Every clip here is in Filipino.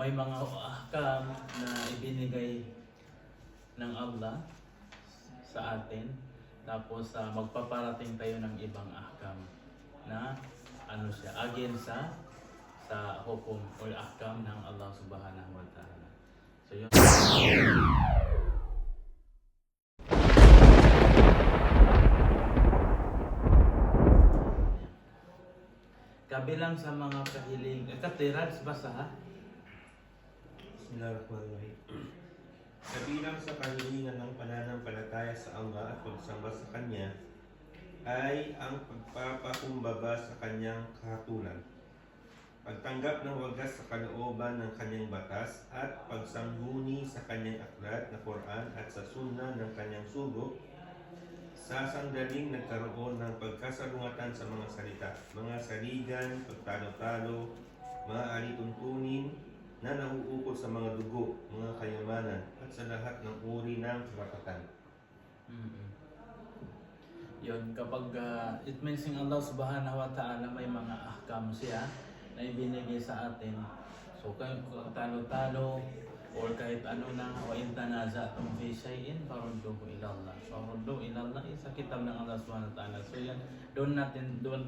may mga ahkam na ibinigay ng Allah sa atin. Tapos magpaparating tayo ng ibang ahkam na ano siya, against sa hukum o ahkam ng Allah Subhanahu wa Ta'ala. So yun. Kabilang sa mga kahiling, katirads basa ha? Bismillahirrahmanirrahim. Kabilang sa kahilingan ng pananampalataya sa Allah at pagsamba sa Kanya ay ang pagpapakumbaba sa Kanyang kahatulan, pagtanggap ng wagas sa kalooban ng Kanyang batas at pagsangguni sa Kanyang aklat na Quran at sa Sunnah ng Kanyang sugo sa sandaling nagkaroon ng pagkasalungatan sa mga salita, mga saligan, pagtalo-talo, mga alituntunin na nauukol sa mga dugo, mga kayamanan, at sa lahat ng uri ng karapatan. Yun, kapag it means yung Allah Subhanahu wa Ta'ala may mga ahkam siya na ibinigay sa atin. So kung talo-talo or kahit ano na, wa in tanaza'tum fi shay'in farudduhu ila Allah. Farudduhu ila Allah sa kitab ng Allah Subhanahu wa Ta'ala. So yan, doon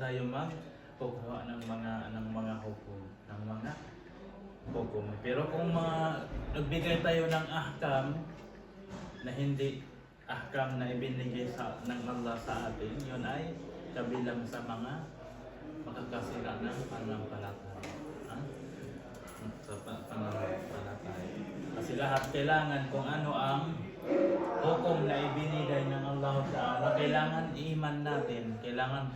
tayo magkukuha ng mga hukum. Pero kung nagbigay tayo ng ahkam na hindi ahkam na ibinigay ng Allah sa atin, yun ay kabilang sa mga makakasira ng pananampalataya. Sa pananampalataya. Kasi lahat kailangan kung ano ang hukom na ibinigay ng Allah Ta'ala, kailangan iman natin, kailangan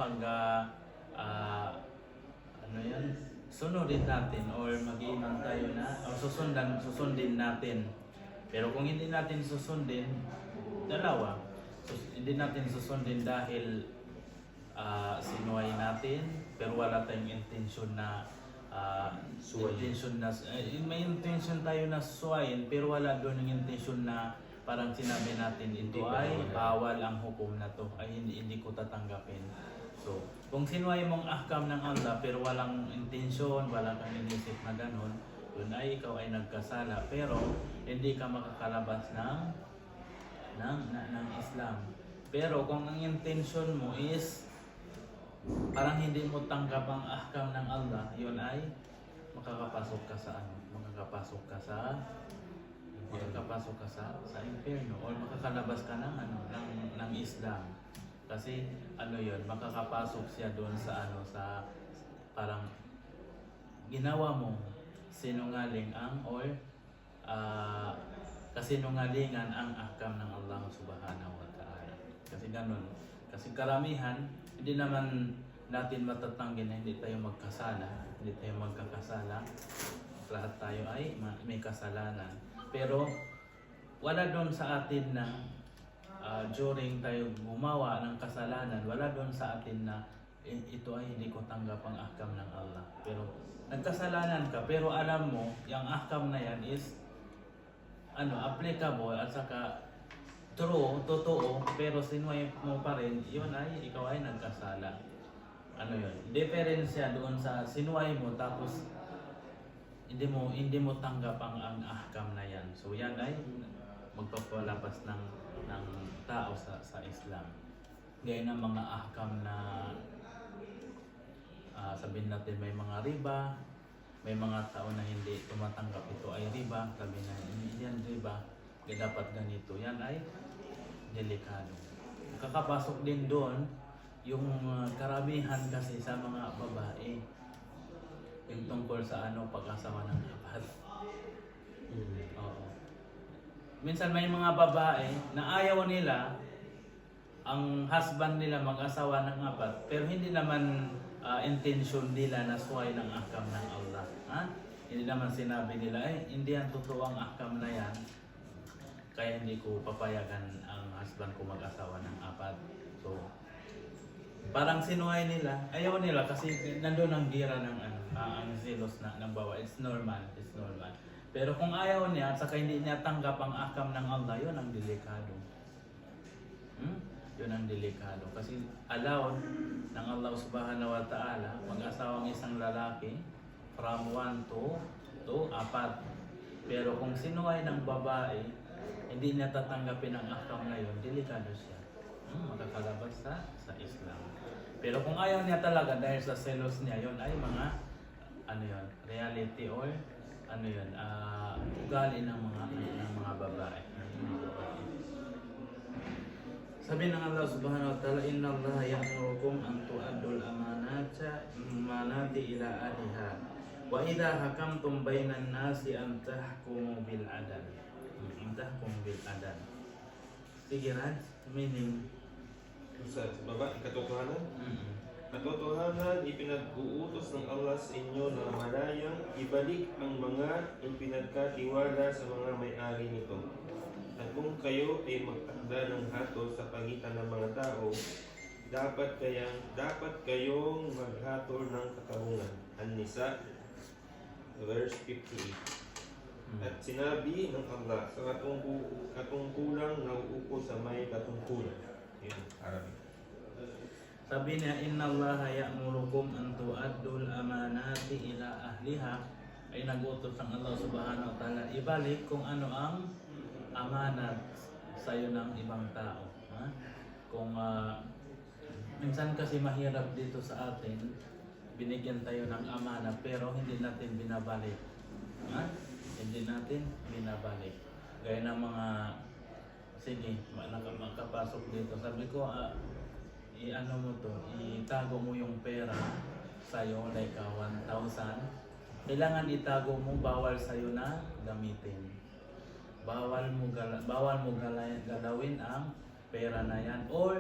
sunodin natin or mag-iman tayo na o susundin natin. Pero kung hindi natin susundin, dalawa. Hindi natin susundin dahil sinuway natin pero wala tayong intensyon na may intention tayo na suwayin pero wala doon yung intensyon na parang sinabi natin ito ay bawal ang hukom na to ay hindi ko tatanggapin. So, kung sinuway mong ahkam ng Allah pero walang intensyon, wala kang inisip na ganun, yun ay ikaw ay nagkasala pero hindi ka makakalabas ng Islam. Pero kung ang intention mo is parang hindi mo tanggap ang ahkam ng Allah, yun ay makakapasok ka sa impyerno or makakalabas ka ng Islam. Kasi yun, makakapasok siya doon sa parang ginawa mo sinungaling kasinungalingan ang ahkam ng Allah Subhanahu wa Ta'ala. Kasi ganun. Kasi karamihan, hindi naman natin matatanggi na hindi tayo magkasala, hindi tayo magkakasala. Lahat tayo ay may kasalanan. Pero wala doon sa atin na during tayo gumawa ng kasalanan, wala doon sa atin na ito ay hindi ko tanggap ang ahkam ng Allah. Pero nagkasalanan ka, pero alam mo, yung ahkam na yan is applicable at saka true, totoo, pero sinuway mo pa rin, yun ay ikaw ay nagkasala. Yun? Diferensya doon sa sinuway mo tapos hindi mo tanggap ang ahkam na yan. So yan ay magpapalabas ng tao sa Islam. Gaya ng mga ahkam na sabihin natin may mga riba, may mga tao na hindi tumatanggap ito ay riba, sabi na hindi yan riba, dapat ganito, yan ay delikado. Kakapasok din doon yung karamihan kasi sa mga babae yung tungkol sa pag-asawa ng apat. Oo. Minsan may mga babae na ayaw nila ang husband nila mag-asawa ng apat pero hindi naman intention nila na suway ng ahkam ng Allah. Hindi naman sinabi nila hindi yan totoo ang ahkam na yan kaya hindi ko papayagan ang husband ko mag-asawa ng apat. So parang sinuway nila, ayaw nila kasi nandoon ang gira ng ang zelos ng bawa. It's normal. Pero kung ayaw niya at saka hindi niya tanggap ang ahkam ng Allah, yun ang delikado. Yun ang delikado. Kasi allowed ng Allah Subhanahu wa Ta'ala mag-asawang isang lalaki from 1 to to 4. Pero kung sinuway ng babae, hindi niya tatanggapin ang ahkam na yun, delikado siya. Makakalabas sa Islam. Pero kung ayaw niya talaga dahil sa selos niya, yun ay mga reality or ugali ng mga babae. Sabi ng Allah Subhanahu wa Ta'ala, Inna Allah ya'murukum an tu'addul amanati ila ahliha wa idha hakamtum bainan nasi an tahkumu bil adl. Sige, Raj, meaning Sa baba, katotohanan? Katotohanan, ipinag-uutos ng Allah sa inyo na malayang ibalik ang mga ipinagkatiwala sa mga may-ari nito. At kung kayo ay magtakda ng hatol sa pagitan ng mga tao, dapat kayong maghatol ng katarungan. An-Nisa, verse 58. At sinabi ng Allah sa katungkulang nauupo sa may katungkulan. Yun, Arabic. sabi niya, Inna Allah ya'murukum an tu'addul amanati ila ahliha, ay nag-utos ng Allah Subhanahu wa Ta'ala ibalik kung ano ang amanat sa'yo ng ibang tao. Kung minsan kasi mahirap dito sa atin, binigyan tayo ng amana pero hindi natin binabalik. Hindi natin binabalik. Gaya ng mga, sige, makapasok dito. Sabi ko, i-ano mo to, itago mo yung pera sa'yo, like 1,000. Kailangan itago mo, bawal sa'yo na gamitin. Bawal mo galawin ang pera na yan. Or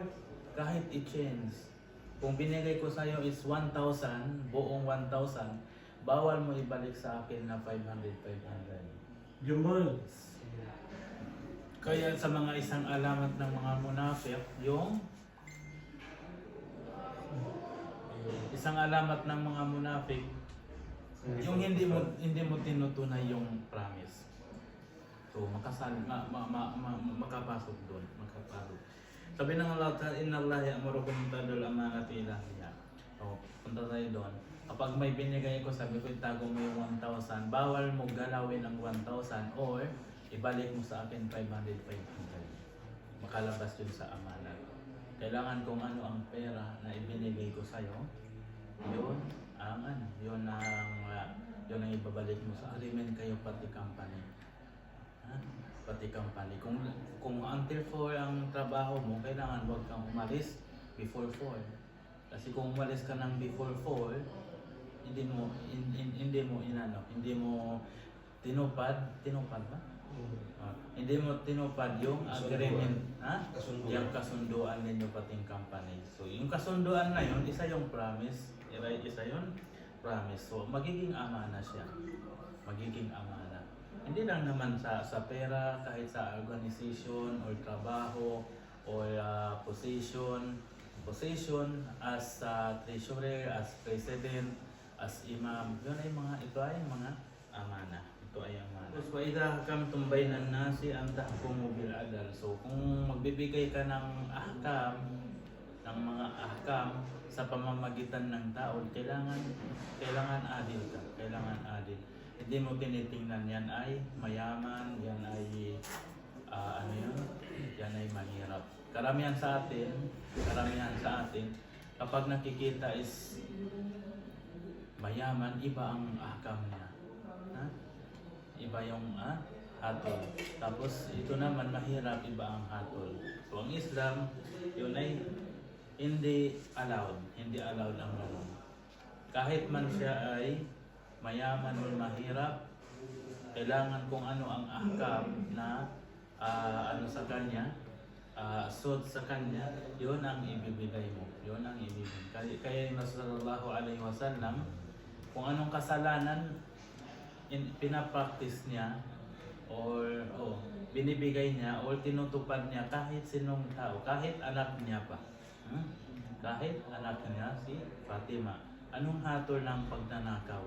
kahit i-change. Kung binigay ko sa'yo is 1,000, buong 1,000, bawal mo ibalik sa akin na 500. Jamal. Kaya sa mga isang alamat ng mga munafik, yung isang alamat ng mga munafik, yung hindi mo tinutunay yung promise. So makapasok doon, makapasok. Sabi ng Allah Ta'ala, Inna Allah ya'murukum tadul amanati ila ahliha. So, punta tayo doon. Kapag may binigay ko, sabi ko, itago mo yung 1,000, bawal mo galawin ang 1,000 or ibalik mo sa akin 500. Makalabas yun sa amana. Kailangan kung ano ang pera na ibinigay ko sa'yo, yun ang ibabalik mo sa agreement kayo pati company. Pati company. Kung until 4 ang trabaho mo, kailangan huwag kang umalis before 4. Kasi kung umalis ka ng before 4, hindi mo tinupad ba? Hindi mo tinupad yung agreement, yung kasunduan ninyo pating company. So yung kasunduan na yun, isa yung promise, isa yung promise. So magiging amana siya. Magiging amana. Hindi lang naman sa pera, kahit sa organization or trabaho or position as treasurer, as president, as imam. Ito ay mga amana. Ito ay amana. So, idha hakamtum bainan nasi an tahkumu bil adl. So, kung magbibigay ka ng mga ahkam sa pamamagitan ng tao, kailangan adil ka. Kailangan adil. Hindi mo tinitingnan yan ay mayaman, yan ay yan ay mahirap. Karamihan sa atin, kapag nakikita is mayaman, iba ang ahkam niya. Iba yung hatol. Tapos ito naman mahirap, iba ang hatol. So ang Islam, yun ay hindi allowed ang ganun. Kahit man siya ay mayaman o mahirap, kailangan kung ano ang ahkam na sa kanya, suit sa kanya, yun ang ibibigay mo. Yun ang ibibigay. Kaya yung Sallallahu Alaihi Wasallam, kung anong kasalanan pinapractice niya or binibigay niya or tinutupad niya kahit sinong tao, kahit anak niya pa. Kahit anak niya si Fatima. Anong hatol ng pagnanakaw?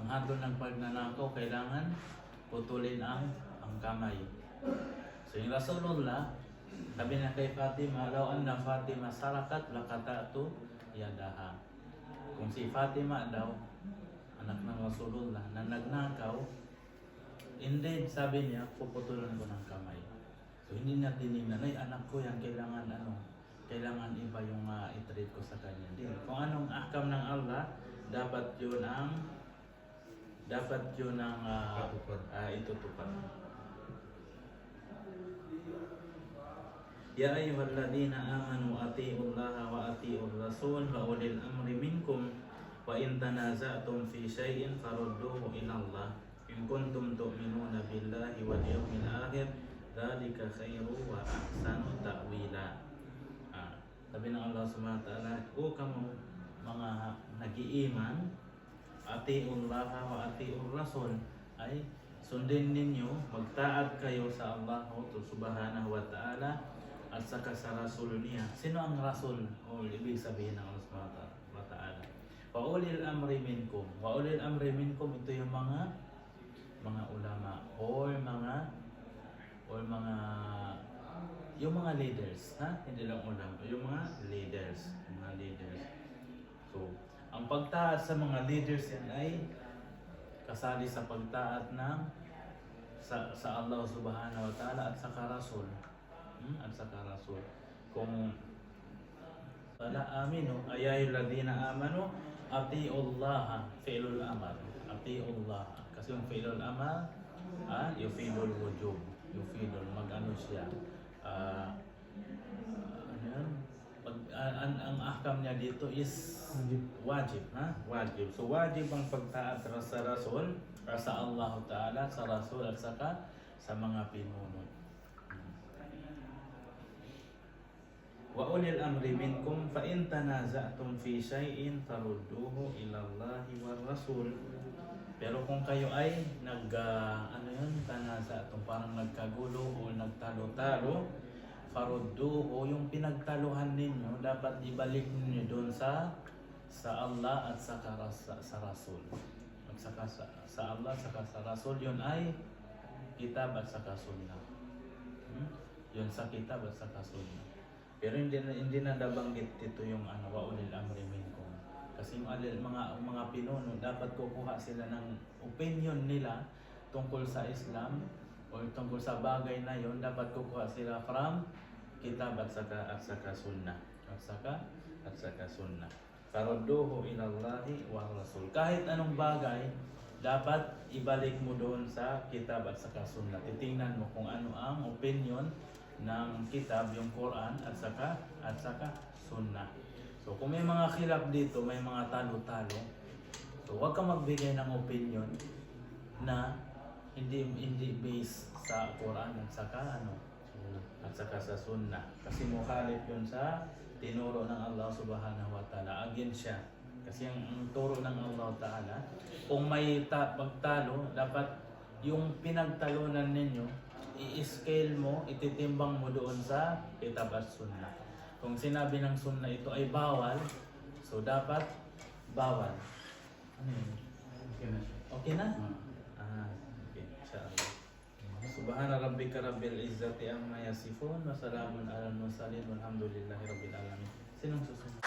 Ang hatol ng pagnanakaw, kailangan putulin ang kamay. So yung Rasulullah, sabi niya kay Fatima, law anna Fatima sarakat lakatatu yadaha. Kung si Fatima daw anak ng Rasulullah, na nagnakaw, indeed, sabi niya, puputulan ko ng kamay. So hindi niya tinignan, ay anak ko yan, kailangan iba yung i-treat ko sa kanya. Hindi. Kung anong ahkam ng Allah, dapat yun ang itutupad. Ya ayyuhalladzina amanu atiiullaha wa atiiur rasul wa ulil amri minkum wa in tanaza'tum fi syai'in farudduhu ila Allah in kuntum tu'minuna billahi wal yawmil akhir dzalika khairu wa ahsanu ta'wila. Sabi ng Allah Subhanahu wa ta'ala, o kamu mga nag-iiman, atiiullaha wa atiiur rasul, ay sundin ninyo, magtaat kayo sa Allah Subhanahu wa ta'ala at saka sa Rasul niya. Sino ang Rasul? O ibig sabihin ng Allah Subhanahu wa ta'ala. Wa ulil amri minkum. Wa ulil amri minkum, ito yung mga ulama or yung mga leaders, ha? Hindi lang ulama, yung mga leaders. So, ang pagtaat sa mga leaders yan ay kasali sa pagtaat ng sa Allah Subhanahu wa ta'ala at sa Rasul. Kung wala aminu, ayayul ladina amanu, atiullaha, fi'lul amar. Atiullaha. Kasi yung fi'lul amar, yufidul wujub. Yufidul, mag-ano siya. Ang ahkam niya dito is wajib, ha? Wajib. So wajib ang pagtaat sa Rasul, sa Allah Ta'ala, sa Rasul at saka sa mga pinuno. Wa ulil amri minkum fa in tanaza'tum fi syai'in farudduhu ila Allahi war Rasul. Pero kung kayo ay tanaza'tum, parang nagkagulo o nagtalo-talo, farudduhu, yung pinagtaluhan ninyo, dapat ibalik ninyo doon sa Allah at saka sa Rasul. At saka sa Allah, saka sa Rasul, yun ay kitab at saka sunnah. Yun sa kitab at saka sunnah. Pero hindi na nabanggit dito yung wa ulil amri minkum. Kasi yung mga pinuno, dapat kukuha sila ng opinion nila tungkol sa Islam o tungkol sa bagay na yon, dapat kukuha sila from kitab at saka sunnah. At saka sunnah. Farudduhu ila Allahi wa Rasul. Kahit anong bagay, dapat ibalik mo doon sa kitab at saka sunnah. Titingnan mo kung ano ang opinion ng kitab, yung Quran at saka sunnah. So kung may mga khilaf dito, may mga talo-talo, so huwag kang magbigay ng opinion na hindi based sa Quran at saka sa sunnah. Kasi mukhalif yun sa tinuro ng Allah Subhanahu wa ta'ala. Against siya. Kasi ang turo ng Allah Ta'ala, kung may pagtalo, dapat yung pinagtalunan ninyo, i-scale mo, ititimbang mo doon sa kitab at sunnah. Kung sinabi ng sunnah ito ay bawal, so dapat bawal. Ano yun? Okay na? Okay. Inshallah. Subhana rabbika rabbil izzati amma yasifun wa salamun alal mursalin walhamdulillahi rabbil alamin. Sinong susunod?